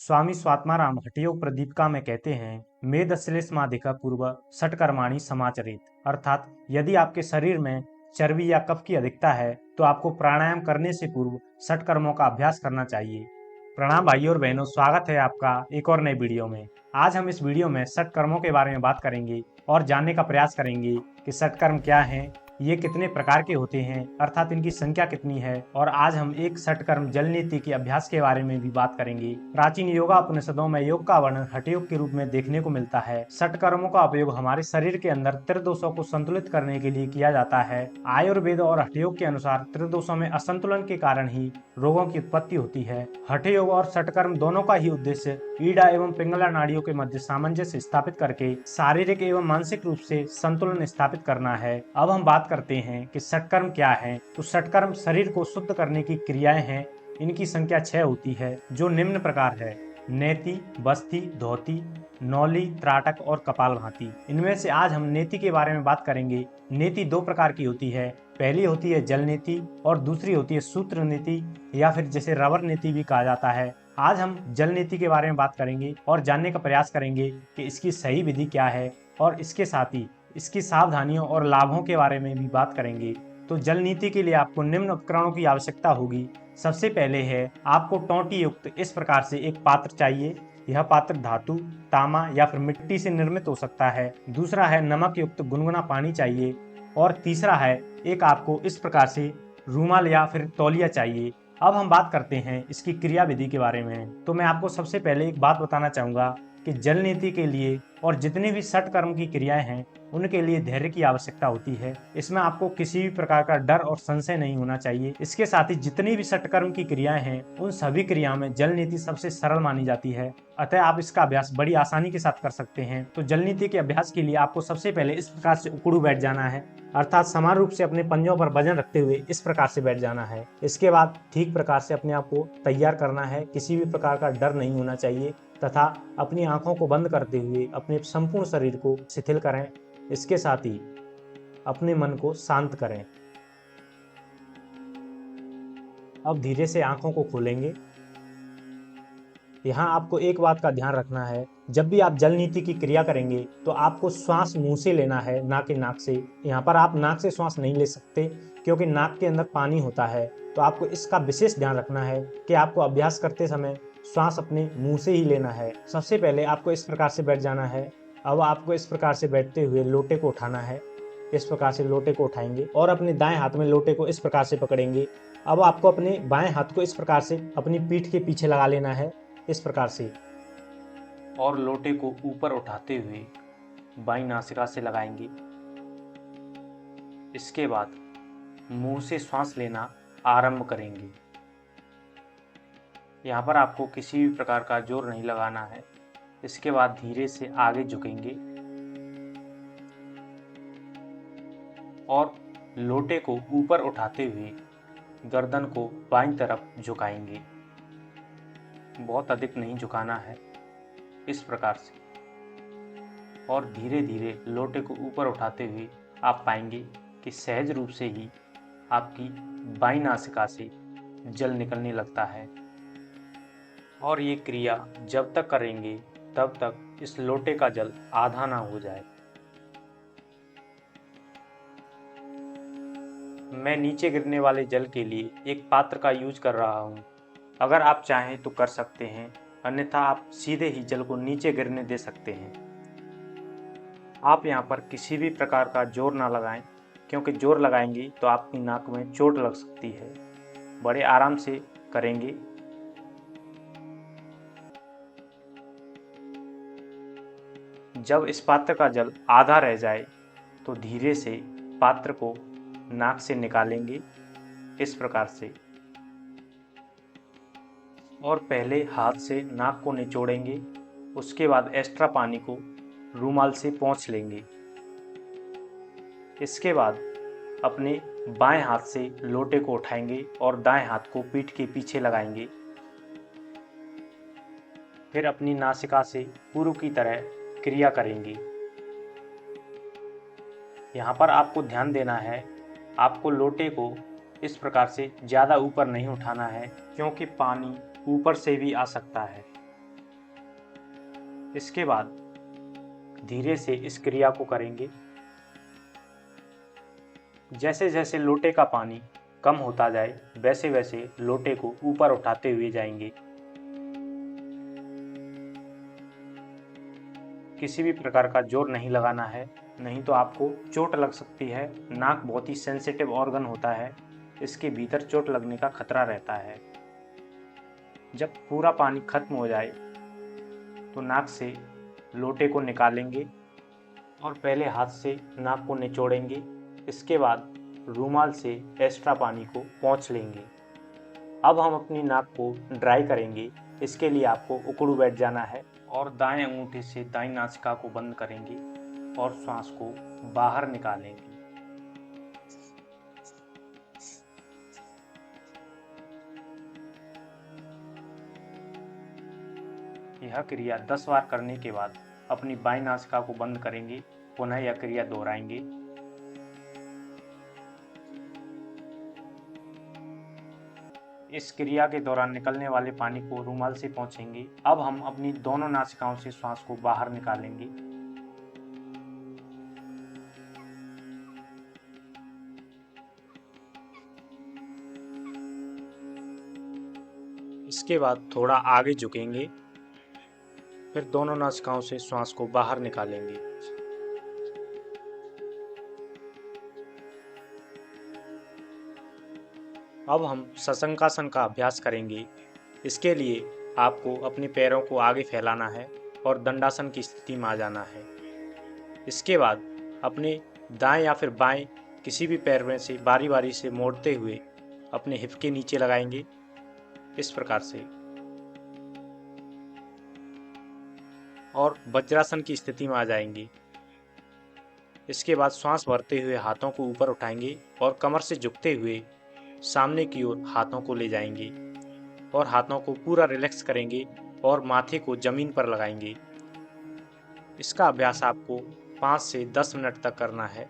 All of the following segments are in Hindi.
स्वामी स्वात्माराम हठयोग प्रदीपिका में कहते हैं, मेदश्लेषमाधिक पूर्व षटकर्माणि समाचरेत। अर्थात यदि आपके शरीर में चर्बी या कफ की अधिकता है तो आपको प्राणायाम करने से पूर्व षटकर्मों का अभ्यास करना चाहिए। प्रणाम भाइयों और बहनों, स्वागत है आपका एक और नई वीडियो में। आज हम इस वीडियो में षटकर्मों के बारे में बात करेंगे और जानने का प्रयास करेंगे कि षटकर्म क्या हैं, ये कितने प्रकार के होते हैं, अर्थात इनकी संख्या कितनी है। और आज हम एक षटकर्म जल नीति के अभ्यास के बारे में भी बात करेंगे। प्राचीन योगा उपनिषदों में योग का वर्णन हठयोग के रूप में देखने को मिलता है। षटकर्मों का उपयोग हमारे शरीर के अंदर त्रिदोषों को संतुलित करने के लिए किया जाता है। आयुर्वेद और हठयोग के अनुसार त्रिदोषों में असंतुलन के कारण ही रोगों की उत्पत्ति होती है। हठयोग और षटकर्म दोनों का ही उद्देश्य ईड़ा एवं पिंगला नाड़ियों के मध्य सामंजस्य स्थापित करके शारीरिक एवं मानसिक रूप से संतुलन स्थापित करना है। अब हम बात करते हैं कि षटकर्म क्या है। तो षटकर्म शरीर को शुद्ध करने की क्रियाएं हैं। इनकी संख्या 6 होती है, जो निम्न प्रकार है: नेति, बस्ती, धोती, नौली, त्राटक और कपालभाति। इनमें से आज हम नेति के बारे में बात करेंगे। नेति 2 प्रकार की होती है। पहली होती है जल नीति और दूसरी होती है सूत्र नीति, या फिर जिसे रबर नीति भी कहा जाता है। आज हम जल नीति के बारे में बात करेंगे और जानने का प्रयास करेंगे कि इसकी सही विधि क्या है, और इसके साथ ही इसकी सावधानियों और लाभों के बारे में भी बात करेंगे। तो जल नीति के लिए आपको निम्न उपकरणों की आवश्यकता होगी। सबसे पहले है आपको टोंटी युक्त इस प्रकार से एक पात्र चाहिए। यह पात्र धातु, तांबा या फिर मिट्टी से निर्मित हो सकता है। दूसरा है नमक युक्त गुनगुना पानी चाहिए। और तीसरा है एक आपको इस प्रकार से रूमाल या फिर तौलिया चाहिए। अब हम बात करते हैं इसकी क्रिया विधि के बारे में। तो मैं आपको सबसे पहले एक बात बताना चाहूंगा कि जल नीति के लिए और जितनी भी षटकर्म की क्रियाएं हैं उनके लिए धैर्य की आवश्यकता होती है। इसमें आपको किसी भी प्रकार का डर और संशय नहीं होना चाहिए। इसके साथ ही जितनी भी षटकर्म की क्रियाएं हैं उन सभी क्रियाओं में जल नीति सबसे सरल मानी जाती है। अतः आप इसका अभ्यास बड़ी आसानी के साथ कर सकते हैं। तो जल नीति के अभ्यास के लिए आपको सबसे पहले इस प्रकार से उकड़ू बैठ जाना है, अर्थात समान रूप से अपने पंजों पर वजन रखते हुए इस प्रकार से बैठ जाना है। इसके बाद ठीक प्रकार से अपने आप को तैयार करना है। किसी भी प्रकार का डर नहीं होना चाहिए तथा अपनी आंखों को बंद करते हुए अपने संपूर्ण शरीर को शिथिल करें। इसके साथ ही अपने मन को शांत करें। अब धीरे से आंखों को खोलेंगे। यहाँ आपको एक बात का ध्यान रखना है, जब भी आप जल नीति की क्रिया करेंगे तो आपको श्वास मुंह से लेना है, ना कि नाक से। यहाँ पर आप नाक से श्वास नहीं ले सकते क्योंकि नाक के अंदर पानी होता है। तो आपको इसका विशेष ध्यान रखना है कि आपको अभ्यास करते समय श्वास अपने मुंह से ही लेना है। सबसे पहले आपको इस प्रकार से बैठ जाना है। अब आपको इस प्रकार से बैठते हुए लोटे को उठाना है। इस प्रकार से लोटे को उठाएंगे और अपने दाएं हाथ में लोटे को इस प्रकार से पकड़ेंगे। अब आपको अपने बाएं हाथ को इस प्रकार से अपनी पीठ के पीछे लगा लेना है, इस प्रकार से, और लोटे को ऊपर उठाते हुए बाईं नासिका से लगाएंगे। इसके बाद मुंह से श्वास लेना आरंभ करेंगे। यहाँ पर आपको किसी भी प्रकार का जोर नहीं लगाना है। इसके बाद धीरे से आगे झुकेंगे और लोटे को ऊपर उठाते हुए गर्दन को बाईं तरफ झुकाएंगे। बहुत अधिक नहीं झुकाना है, इस प्रकार से। और धीरे धीरे लोटे को ऊपर उठाते हुए आप पाएंगे कि सहज रूप से ही आपकी बाईं नासिका से जल निकलने लगता है। और ये क्रिया जब तक करेंगे तब तक इस लोटे का जल आधा ना हो जाए। मैं नीचे गिरने वाले जल के लिए एक पात्र का यूज कर रहा हूँ। अगर आप चाहें तो कर सकते हैं, अन्यथा आप सीधे ही जल को नीचे गिरने दे सकते हैं। आप यहाँ पर किसी भी प्रकार का जोर ना लगाएं, क्योंकि जोर लगाएंगे तो आपकी नाक में चोट लग सकती है। बड़े आराम से करेंगे। जब इस पात्र का जल आधा रह जाए तो धीरे से पात्र को नाक से निकालेंगे, इस प्रकार से। और पहले हाथ से नाक को निचोड़ेंगे। उसके बाद एक्स्ट्रा पानी को रूमाल से पोंछ लेंगे। इसके बाद अपने बाएं हाथ से लोटे को उठाएंगे और दाएं हाथ को पीठ के पीछे लगाएंगे। फिर अपनी नासिका से पूर्व की तरह क्रिया करेंगे। यहाँ पर आपको ध्यान देना है, आपको लोटे को इस प्रकार से ज़्यादा ऊपर नहीं उठाना है, क्योंकि पानी ऊपर से भी आ सकता है। इसके बाद धीरे से इस क्रिया को करेंगे। जैसे जैसे लोटे का पानी कम होता जाए वैसे वैसे लोटे को ऊपर उठाते हुए जाएंगे। किसी भी प्रकार का जोर नहीं लगाना है, नहीं तो आपको चोट लग सकती है। नाक बहुत ही सेंसिटिव ऑर्गन होता है, इसके भीतर चोट लगने का खतरा रहता है। जब पूरा पानी खत्म हो जाए तो नाक से लोटे को निकालेंगे और पहले हाथ से नाक को निचोड़ेंगे। इसके बाद रूमाल से एक्स्ट्रा पानी को पोंछ लेंगे। अब हम अपनी नाक को ड्राई करेंगे। इसके लिए आपको उकड़ू बैठ जाना है और दाएं अंगूठे से दाईं नासिका को बंद करेंगे और श्वास को बाहर निकालेंगे। यह क्रिया 10 बार करने के बाद अपनी बाईं नासिका को बंद करेंगे। पुनः यह क्रिया दोहराएंगे। इस क्रिया के दौरान निकलने वाले पानी को रूमाल से पोंछेंगे। अब हम अपनी दोनों नासिकाओं से श्वास को बाहर निकालेंगे। इसके बाद थोड़ा आगे झुकेंगे, फिर दोनों नासिकाओं से श्वास को बाहर निकालेंगे। अब हम सशंकासन का अभ्यास करेंगे। इसके लिए आपको अपने पैरों को आगे फैलाना है और दंडासन की स्थिति में आ जाना है। इसके बाद अपने दाएं या फिर बाएं किसी भी पैर में से बारी बारी से मोड़ते हुए अपने हिप के नीचे लगाएंगे, इस प्रकार से, और वज्रासन की स्थिति में आ जाएंगे। इसके बाद श्वास भरते हुए हाथों को ऊपर उठाएंगे और कमर से झुकते हुए सामने की ओर हाथों को ले जाएंगे और हाथों को पूरा रिलैक्स करेंगे और माथे को जमीन पर लगाएंगे। इसका अभ्यास आपको 5 से 10 मिनट तक करना है।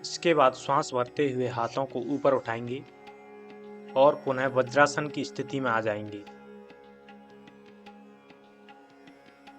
इसके बाद श्वास भरते हुए हाथों को ऊपर उठाएंगे और पुनः वज्रासन की स्थिति में आ जाएंगे।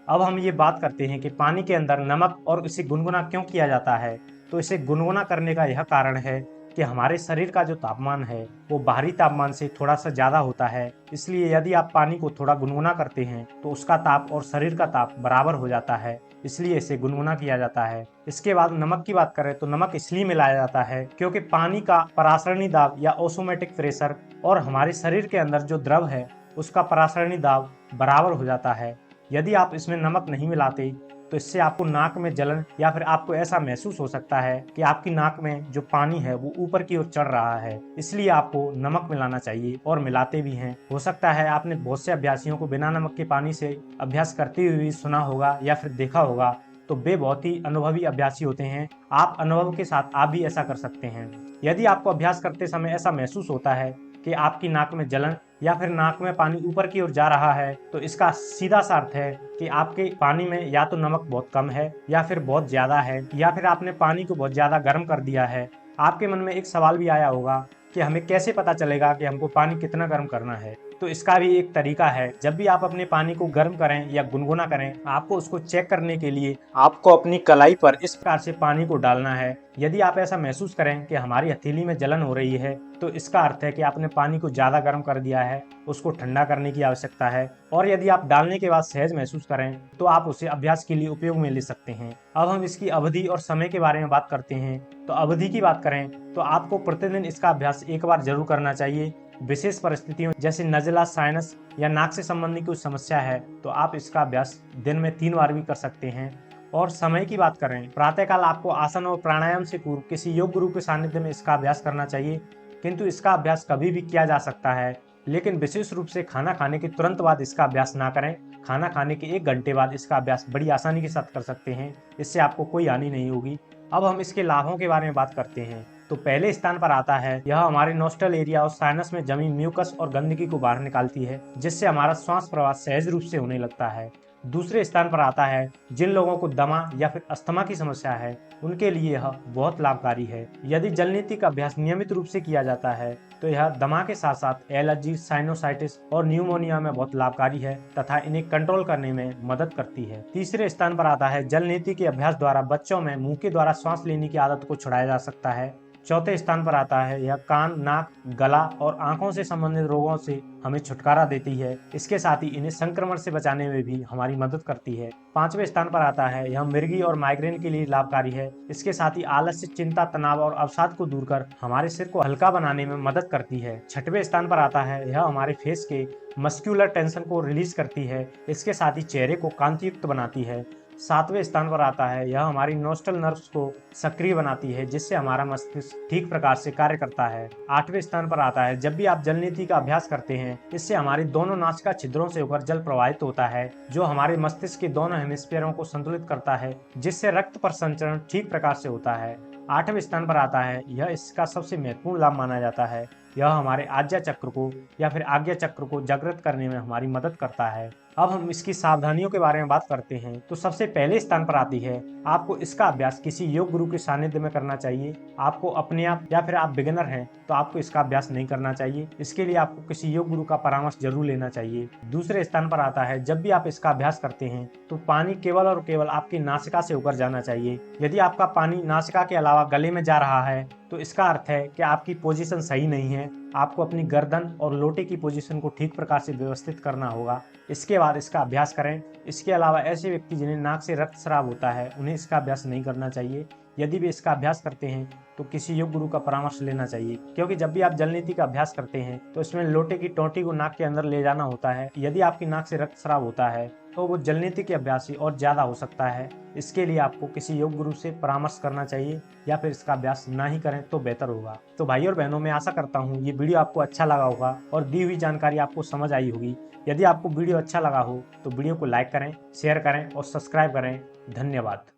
अब हम ये बात करते हैं कि पानी के अंदर नमक और इसे गुनगुना क्यों किया जाता है। तो इसे गुनगुना करने का यह कारण है कि हमारे शरीर का जो तापमान है वो बाहरी तापमान से थोड़ा सा ज़्यादा होता है। इसलिए यदि आप पानी को थोड़ा गुनगुना करते हैं तो उसका ताप और शरीर का ताप बराबर हो जाता है, इसलिए इसे गुनगुना किया जाता है। इसके बाद नमक की बात करें तो नमक इसलिए मिलाया जाता है क्योंकि पानी का परासरणी दाब या ऑसमोटिक प्रेशर और हमारे शरीर के अंदर जो द्रव है उसका परासरणी दाब बराबर हो जाता है। यदि आप इसमें नमक नहीं मिलाते तो इससे आपको नाक में जलन या फिर आपको ऐसा महसूस हो सकता है कि आपकी नाक में जो पानी है वो ऊपर की ओर चढ़ रहा है। इसलिए आपको नमक मिलाना चाहिए और मिलाते भी हैं। हो सकता है आपने बहुत से अभ्यासियों को बिना नमक के पानी से अभ्यास करते हुए भी सुना होगा या फिर देखा होगा, तो वे बहुत ही अनुभवी अभ्यासी होते हैं। आप अनुभव के साथ आप भी ऐसा कर सकते हैं। यदि आपको अभ्यास करते समय ऐसा महसूस होता है कि आपकी नाक में जलन या फिर नाक में पानी ऊपर की ओर जा रहा है, तो इसका सीधा सा अर्थ है कि आपके पानी में या तो नमक बहुत कम है या फिर बहुत ज़्यादा है, या फिर आपने पानी को बहुत ज़्यादा गर्म कर दिया है। आपके मन में एक सवाल भी आया होगा कि हमें कैसे पता चलेगा कि हमको पानी कितना गर्म करना है। तो इसका भी एक तरीका है। जब भी आप अपने पानी को गर्म करें या गुनगुना करें, आपको उसको चेक करने के लिए आपको अपनी कलाई पर इस प्रकार से पानी को डालना है। यदि आप ऐसा महसूस करें कि हमारी हथेली में जलन हो रही है, तो इसका अर्थ है कि आपने पानी को ज़्यादा गर्म कर दिया है, उसको ठंडा करने की आवश्यकता है। और यदि आप डालने के बाद सहज महसूस करें तो आप उसे अभ्यास के लिए उपयोग में ले सकते हैं। अब हम इसकी अवधि और समय के बारे में बात करते हैं। तो अवधि की बात करें तो आपको प्रतिदिन इसका अभ्यास एक बार जरूर करना चाहिए। विशेष परिस्थितियों जैसे नज़ला, साइनस या नाक से संबंधित कोई समस्या है तो आप इसका अभ्यास दिन में 3 बार भी कर सकते हैं। और समय की बात करें, प्रातःकाल आपको आसन और प्राणायाम से पूर्व किसी योग गुरु के सानिध्य में इसका अभ्यास करना चाहिए। किंतु इसका अभ्यास कभी भी किया जा सकता है, लेकिन विशेष रूप से खाना खाने के तुरंत बाद इसका अभ्यास ना करें। खाना खाने के 1 घंटे बाद इसका अभ्यास बड़ी आसानी के साथ कर सकते हैं। इससे आपको कोई हानि नहीं होगी। अब हम इसके लाभों के बारे में बात करते हैं। तो पहले स्थान पर आता है, यह हमारे नोस्ट्रल एरिया और साइनस में जमी म्यूकस और गंदगी को बाहर निकालती है, जिससे हमारा श्वास प्रवाह सहज रूप से होने लगता है। दूसरे स्थान पर आता है जिन लोगों को दमा या फिर अस्थमा की समस्या है, उनके लिए यह बहुत लाभकारी है। यदि जल नीति का अभ्यास नियमित रूप से किया जाता है तो यह दमा के साथ साथ एलर्जी, साइनोसाइटिस और न्यूमोनिया में बहुत लाभकारी है तथा इन्हें कंट्रोल करने में मदद करती है। तीसरे स्थान पर आता है जल नीति के अभ्यास द्वारा बच्चों में मुंह के द्वारा सांस लेने की आदत को छुड़ाया जा सकता है। चौथे स्थान पर आता है यह कान, नाक, गला और आंखों से संबंधित रोगों से हमें छुटकारा देती है। इसके साथ ही इन्हें संक्रमण से बचाने में भी हमारी मदद करती है। पांचवें स्थान पर आता है यह मिर्गी और माइग्रेन के लिए लाभकारी है। इसके साथ ही आलस्य, चिंता, तनाव और अवसाद को दूर कर हमारे सिर को हल्का बनाने में मदद करती है। छठवें स्थान पर आता है यह हमारे फेस के मस्क्यूलर टेंशन को रिलीज करती है। इसके साथ ही चेहरे को कांतियुक्त बनाती है। सातवें स्थान पर आता है यह हमारी नोस्टल नर्व्स को सक्रिय बनाती है, जिससे हमारा मस्तिष्क ठीक प्रकार से कार्य करता है। आठवें स्थान पर आता है जब भी आप जल नीति का अभ्यास करते हैं, इससे हमारी दोनों नासिका छिद्रों से होकर जल प्रवाहित होता है, जो हमारे मस्तिष्क के दोनों हेमिस्फीयरों को संतुलित करता है, जिससे रक्त पर संचरण ठीक प्रकार से होता है। आठवें स्थान पर आता है यह इसका सबसे महत्वपूर्ण लाभ माना जाता है, यह हमारे आज्ञा चक्र को या फिर आज्ञा चक्र को जागृत करने में हमारी मदद करता है। अब हम इसकी सावधानियों के बारे में बात करते हैं तो सबसे पहले स्थान पर आती है आपको इसका अभ्यास किसी योग गुरु के सानिध्य में करना चाहिए। आपको अपने आप या फिर आप बिगिनर हैं तो आपको इसका अभ्यास नहीं करना चाहिए। इसके लिए आपको किसी योग गुरु का परामर्श जरूर लेना चाहिए। दूसरे स्थान पर आता है जब भी आप इसका अभ्यास करते हैं तो पानी केवल और केवल आपकी नासिका से होकर जाना चाहिए। यदि आपका पानी नासिका के अलावा गले में जा रहा है तो इसका अर्थ है कि आपकी पोजीशन सही नहीं है। आपको अपनी गर्दन और लोटे की पोजीशन को ठीक प्रकार से व्यवस्थित करना होगा। इसके बाद इसका अभ्यास करें। इसके अलावा ऐसे व्यक्ति जिन्हें नाक से रक्तस्राव होता है उन्हें इसका अभ्यास नहीं करना चाहिए। यदि भी इसका अभ्यास करते हैं तो किसी योग गुरु का परामर्श लेना चाहिए, क्योंकि जब भी आप जल नीति का अभ्यास करते हैं तो इसमें लोटे की टोंटी को नाक के अंदर ले जाना होता है। यदि आपकी नाक से रक्तस्राव होता है तो वो जल नीति के अभ्यास से और ज्यादा हो सकता है। इसके लिए आपको किसी योग गुरु से परामर्श करना चाहिए या फिर इसका अभ्यास ना ही करें तो बेहतर होगा। तो भाई और बहनों, मैं आशा करता हूँ ये वीडियो आपको अच्छा लगा होगा और दी हुई जानकारी आपको समझ आई होगी। यदि आपको वीडियो अच्छा लगा हो तो वीडियो को लाइक करें, शेयर करें और सब्सक्राइब करें। धन्यवाद।